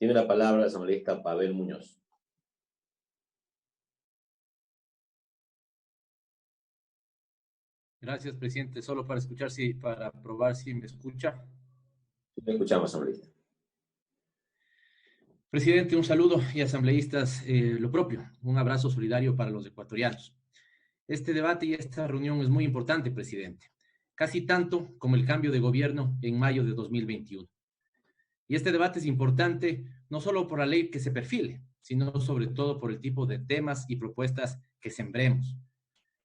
Tiene la palabra el asambleísta Pavel Muñoz. Gracias, presidente. Solo para para probar si me escucha. Le escuchamos, asambleísta. Presidente, un saludo y asambleístas, lo propio, un abrazo solidario para los ecuatorianos. Este debate y esta reunión es muy importante, presidente, casi tanto como el cambio de gobierno en mayo de 2021. Y este debate es importante no solo por la ley que se perfile, sino sobre todo por el tipo de temas y propuestas que sembremos.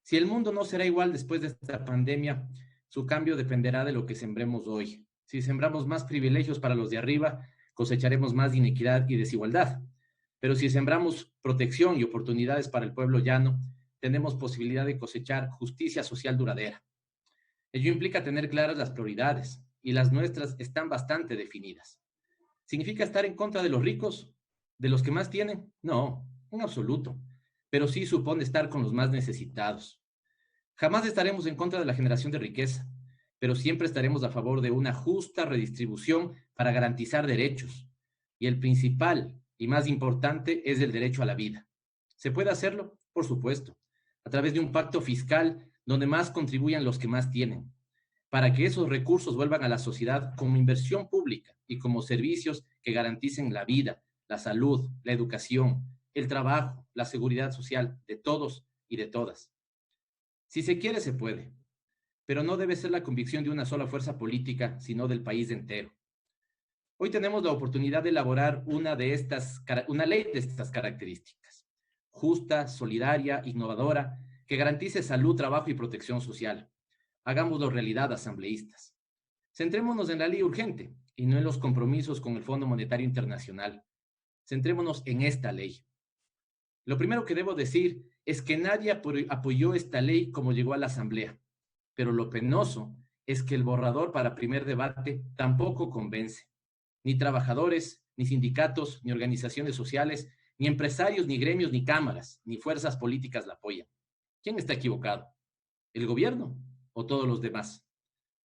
Si el mundo no será igual después de esta pandemia, su cambio dependerá de lo que sembremos hoy. Si sembramos más privilegios para los de arriba, cosecharemos más inequidad y desigualdad. Pero si sembramos protección y oportunidades para el pueblo llano, tenemos posibilidad de cosechar justicia social duradera. Ello implica tener claras las prioridades, y las nuestras están bastante definidas. ¿Significa estar en contra de los ricos? ¿De los que más tienen? No, en absoluto. Pero sí supone estar con los más necesitados. Jamás estaremos en contra de la generación de riqueza, pero siempre estaremos a favor de una justa redistribución para garantizar derechos. Y el principal y más importante es el derecho a la vida. ¿Se puede hacerlo? Por supuesto, a través de un pacto fiscal donde más contribuyan los que más tienen, para que esos recursos vuelvan a la sociedad como inversión pública y como servicios que garanticen la vida, la salud, la educación, el trabajo, la seguridad social de todos y de todas. Si se quiere, se puede, pero no debe ser la convicción de una sola fuerza política, sino del país entero. Hoy tenemos la oportunidad de elaborar una ley de estas características, justa, solidaria, innovadora, que garantice salud, trabajo y protección social. Hagámoslo realidad, asambleístas. Centrémonos en la ley urgente y no en los compromisos con el Fondo Monetario Internacional. Centrémonos en esta ley. Lo primero que debo decir es que nadie apoyó esta ley como llegó a la Asamblea, pero lo penoso es que el borrador para primer debate tampoco convence. Ni trabajadores, ni sindicatos, ni organizaciones sociales, ni empresarios, ni gremios, ni cámaras, ni fuerzas políticas la apoyan. ¿Quién está equivocado? ¿El gobierno o todos los demás?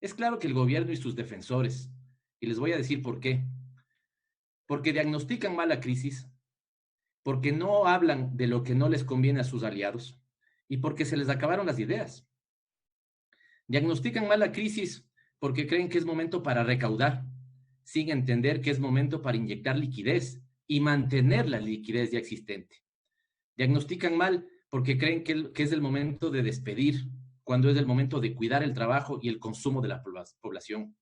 Es claro que el gobierno y sus defensores, y les voy a decir por qué. Porque diagnostican mal la crisis, porque no hablan de lo que no les conviene a sus aliados y porque se les acabaron las ideas. Diagnostican mal la crisis porque creen que es momento para recaudar, sin entender que es momento para inyectar liquidez y mantener la liquidez ya existente. Diagnostican mal porque creen que es el momento de despedir, cuando es el momento de cuidar el trabajo y el consumo de la población.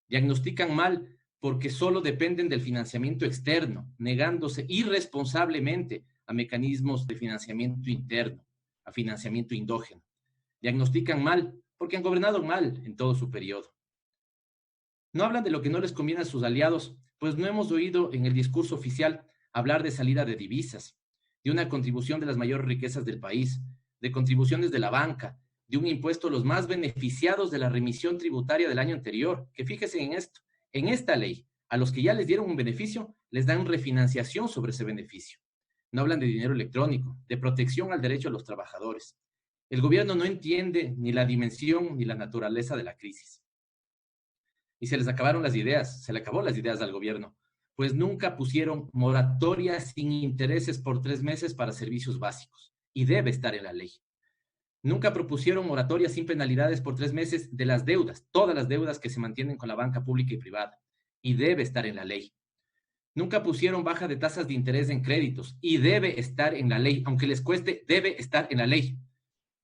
Diagnostican mal porque solo dependen del financiamiento externo, negándose irresponsablemente a mecanismos de financiamiento interno, a financiamiento endógeno. Diagnostican mal porque han gobernado mal en todo su periodo. No hablan de lo que no les conviene a sus aliados, pues no hemos oído en el discurso oficial hablar de salida de divisas, de una contribución de las mayores riquezas del país, de contribuciones de la banca, de un impuesto a los más beneficiados de la remisión tributaria del año anterior, que fíjese en esto, en esta ley, a los que ya les dieron un beneficio, les dan refinanciación sobre ese beneficio. No hablan de dinero electrónico, de protección al derecho a los trabajadores. El gobierno no entiende ni la dimensión ni la naturaleza de la crisis. Y se les acabaron las ideas, se le acabó las ideas al gobierno, pues nunca pusieron moratoria sin intereses por 3 meses para servicios básicos, y debe estar en la ley. Nunca propusieron moratoria sin penalidades por 3 meses de las deudas, todas las deudas que se mantienen con la banca pública y privada, y debe estar en la ley. Nunca pusieron baja de tasas de interés en créditos, y debe estar en la ley, aunque les cueste, debe estar en la ley.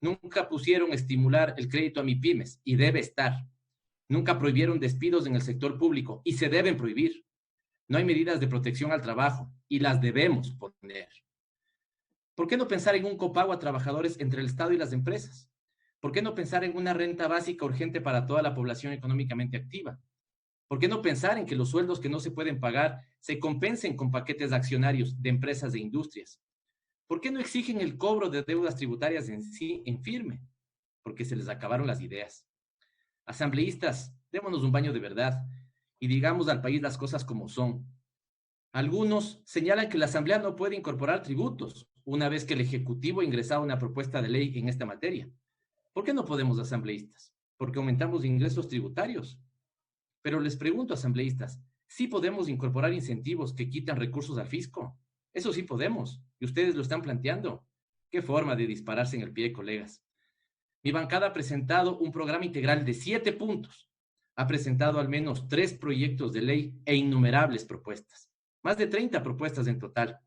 Nunca pusieron estimular el crédito a MIPYMES, y debe estar. Nunca prohibieron despidos en el sector público, y se deben prohibir. No hay medidas de protección al trabajo, y las debemos poner. ¿Por qué no pensar en un copago a trabajadores entre el Estado y las empresas? ¿Por qué no pensar en una renta básica urgente para toda la población económicamente activa? ¿Por qué no pensar en que los sueldos que no se pueden pagar se compensen con paquetes accionarios de empresas e industrias? ¿Por qué no exigen el cobro de deudas tributarias en firme? Porque se les acabaron las ideas. Asambleístas, démonos un baño de verdad y digamos al país las cosas como son. Algunos señalan que la Asamblea no puede incorporar tributos una vez que el Ejecutivo ha ingresado una propuesta de ley en esta materia. ¿Por qué no podemos, asambleístas? Porque aumentamos ingresos tributarios. Pero les pregunto, asambleístas, Sí podemos incorporar incentivos que quitan recursos al fisco. Eso sí podemos. Y ustedes lo están planteando. Qué forma de dispararse en el pie, colegas. Mi bancada ha presentado un programa integral de 7 puntos. Ha presentado al menos 3 proyectos de ley e innumerables propuestas. Más de 30 propuestas en total.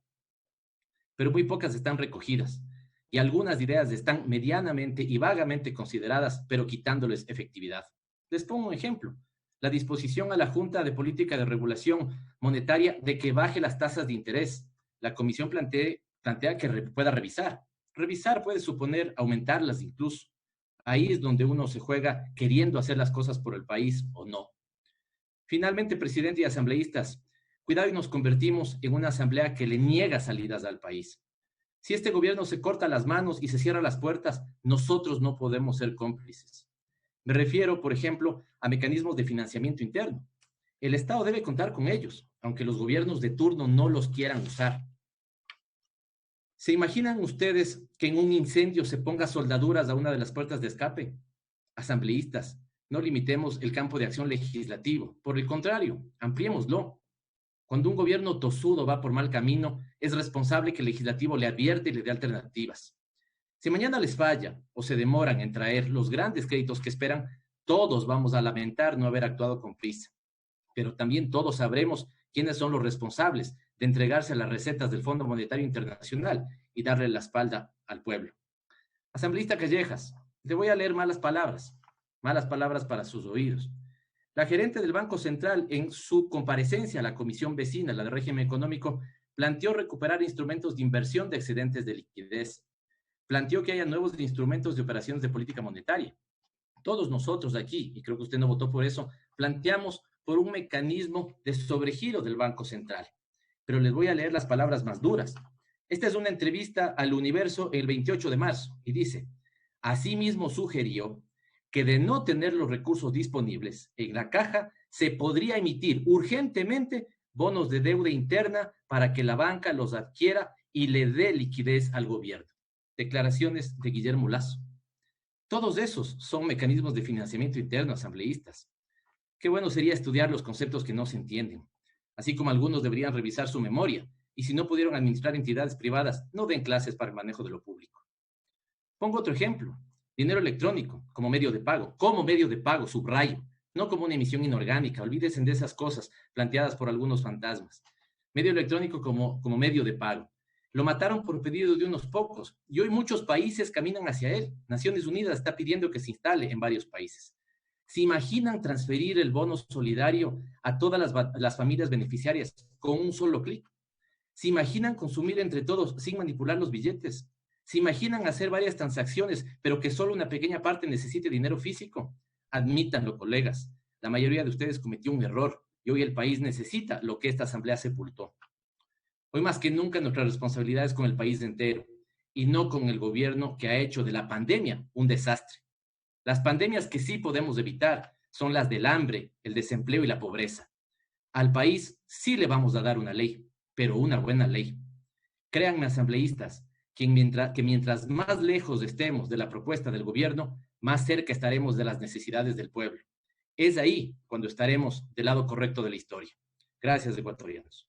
Pero muy pocas están recogidas. Y algunas ideas están medianamente y vagamente consideradas, pero quitándoles efectividad. Les pongo un ejemplo. La disposición a la Junta de Política de Regulación Monetaria de que baje las tasas de interés. La Comisión plantea que pueda revisar. Revisar puede suponer aumentarlas incluso. Ahí es donde uno se juega queriendo hacer las cosas por el país o no. Finalmente, presidente y asambleístas, cuidado y nos convertimos en una asamblea que le niega salidas al país. Si este gobierno se corta las manos y se cierra las puertas, nosotros no podemos ser cómplices. Me refiero, por ejemplo, a mecanismos de financiamiento interno. El Estado debe contar con ellos, aunque los gobiernos de turno no los quieran usar. ¿Se imaginan ustedes que en un incendio se ponga soldaduras a una de las puertas de escape? Asambleístas, no limitemos el campo de acción legislativo. Por el contrario, ampliémoslo. Cuando un gobierno tosudo va por mal camino, es responsable que el legislativo le advierte y le dé alternativas. Si mañana les falla o se demoran en traer los grandes créditos que esperan, todos vamos a lamentar no haber actuado con prisa. Pero también todos sabremos quiénes son los responsables de entregarse a las recetas del Fondo Monetario Internacional y darle la espalda al pueblo. Asambleísta Callejas, le voy a leer malas palabras para sus oídos. La gerente del Banco Central, en su comparecencia a la Comisión Vecina, la de Régimen Económico, planteó recuperar instrumentos de inversión de excedentes de liquidez. Planteó que haya nuevos instrumentos de operaciones de política monetaria. Todos nosotros aquí, y creo que usted no votó por eso, planteamos por un mecanismo de sobregiro del Banco Central. Pero les voy a leer las palabras más duras. Esta es una entrevista al Universo el 28 de marzo y dice, asimismo sugirió que de no tener los recursos disponibles en la caja, se podría emitir urgentemente bonos de deuda interna para que la banca los adquiera y le dé liquidez al gobierno. Declaraciones de Guillermo Lasso. Todos esos son mecanismos de financiamiento interno, asambleístas. Qué bueno sería estudiar los conceptos que no se entienden, así como algunos deberían revisar su memoria, y si no pudieron administrar entidades privadas, no den clases para el manejo de lo público. Pongo otro ejemplo, dinero electrónico como medio de pago, subrayo, no como una emisión inorgánica, olvídense de esas cosas planteadas por algunos fantasmas. Medio electrónico como medio de pago. Lo mataron por pedido de unos pocos y hoy muchos países caminan hacia él. Naciones Unidas está pidiendo que se instale en varios países. ¿Se imaginan transferir el bono solidario a todas las familias beneficiarias con un solo clic? ¿Se imaginan consumir entre todos sin manipular los billetes? ¿Se imaginan hacer varias transacciones, pero que solo una pequeña parte necesite dinero físico? Admítanlo, colegas. La mayoría de ustedes cometió un error y hoy el país necesita lo que esta asamblea sepultó. Hoy más que nunca nuestra responsabilidad es con el país entero y no con el gobierno que ha hecho de la pandemia un desastre. Las pandemias que sí podemos evitar son las del hambre, el desempleo y la pobreza. Al país sí le vamos a dar una ley, pero una buena ley. Créanme, asambleístas, que mientras más lejos estemos de la propuesta del gobierno, más cerca estaremos de las necesidades del pueblo. Es ahí cuando estaremos del lado correcto de la historia. Gracias, ecuatorianos.